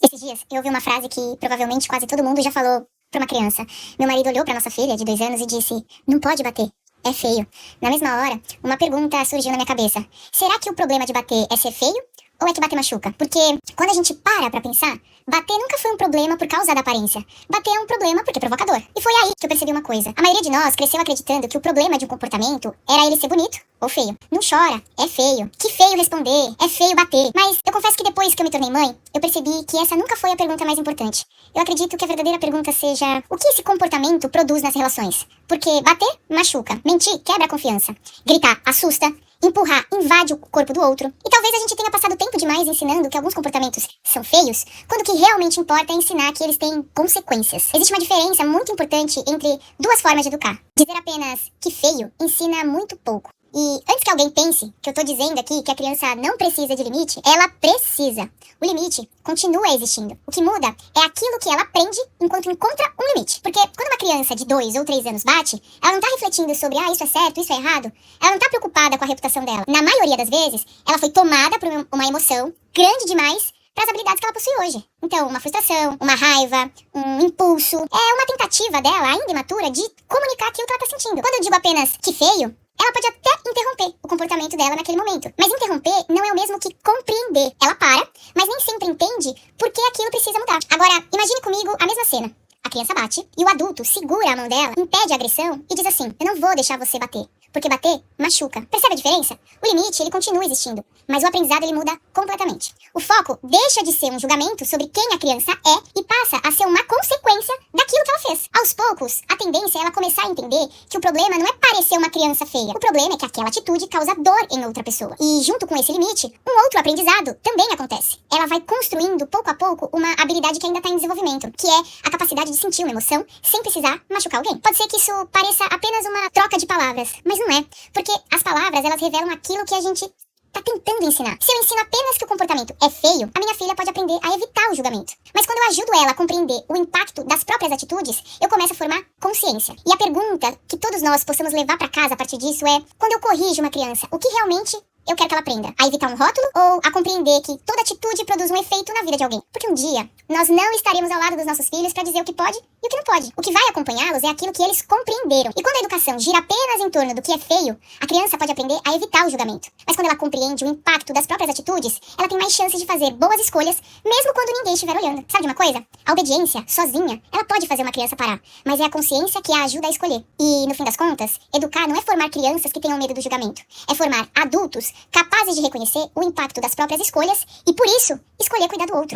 Esses dias eu ouvi uma frase que provavelmente quase todo mundo já falou pra uma criança. Meu marido olhou pra nossa filha de 2 anos e disse: "Não pode bater, é feio." Na mesma hora, uma pergunta surgiu na minha cabeça: será que o problema de bater é ser feio? Ou é que bater machuca? Porque quando a gente para pra pensar, bater nunca foi um problema por causa da aparência. Bater é um problema porque é provocador. E foi aí que eu percebi uma coisa. A maioria de nós cresceu acreditando que o problema de um comportamento era ele ser bonito ou feio. Não chora, é feio. Que feio responder, é feio bater. Mas eu confesso que depois que eu me tornei mãe, eu percebi que essa nunca foi a pergunta mais importante. Eu acredito que a verdadeira pergunta seja: o que esse comportamento produz nas relações? Porque bater machuca, mentir quebra a confiança, gritar assusta, empurrar invade o corpo do outro. E talvez a gente tenha passado tempo demais ensinando que alguns comportamentos são feios, quando o que realmente importa é ensinar que eles têm consequências. Existe uma diferença muito importante entre duas formas de educar. Dizer apenas que feio ensina muito pouco. E antes que alguém pense que eu tô dizendo aqui que a criança não precisa de limite, ela precisa. O limite continua existindo. O que muda é aquilo que ela aprende enquanto encontra um limite. Porque quando uma criança de 2 ou 3 anos bate, ela não tá refletindo sobre, isso é certo, isso é errado. Ela não tá preocupada com a reputação dela. Na maioria das vezes, ela foi tomada por uma emoção grande demais para as habilidades que ela possui hoje. Então, uma frustração, uma raiva, um impulso, é uma tentativa dela, ainda imatura, de comunicar aquilo que ela tá sentindo. Quando eu digo apenas que feio, ela pode até interromper o comportamento dela naquele momento. Mas interromper não é o mesmo que compreender. Ela para, mas nem sempre entende por que aquilo precisa mudar. Agora, imagine comigo a mesma cena. A criança bate e o adulto segura a mão dela, impede a agressão e diz assim: "Eu não vou deixar você bater, porque bater machuca." Percebe a diferença? O limite, ele continua existindo, mas o aprendizado, ele muda completamente. O foco deixa de ser um julgamento sobre quem a criança é e passa a ser uma consequência daquilo que ela fez. Aos poucos, a tendência é ela começar a entender que o problema não é parecer uma criança feia. O problema é que aquela atitude causa dor em outra pessoa. E junto com esse limite, um outro aprendizado também acontece. Ela vai construindo, pouco a pouco, uma habilidade que ainda está em desenvolvimento, que é a capacidade de sentir uma emoção sem precisar machucar alguém. Pode ser que isso pareça apenas uma troca de palavras, mas não é, porque as palavras, elas revelam aquilo que a gente tá tentando ensinar. Se eu ensino apenas que o comportamento é feio, a minha filha pode aprender a evitar o julgamento. Mas quando eu ajudo ela a compreender o impacto das próprias atitudes, eu começo a formar consciência. E a pergunta que todos nós possamos levar pra casa a partir disso é: quando eu corrijo uma criança, o que realmente eu quero que ela aprenda? A evitar um rótulo ou a compreender que toda atitude produz um efeito na vida de alguém? Porque um dia, nós não estaremos ao lado dos nossos filhos para dizer o que pode e o que não pode. O que vai acompanhá-los é aquilo que eles compreenderam. E quando a educação gira apenas em torno do que é feio, a criança pode aprender a evitar o julgamento. Mas quando ela compreende o impacto das próprias atitudes, ela tem mais chances de fazer boas escolhas, mesmo quando ninguém estiver olhando. Sabe de uma coisa? A obediência, sozinha, ela pode fazer uma criança parar, mas é a consciência que a ajuda a escolher. E, no fim das contas, educar não é formar crianças que tenham medo do julgamento. É formar adultos capazes de reconhecer o impacto das próprias escolhas e, por isso, escolher cuidar do outro.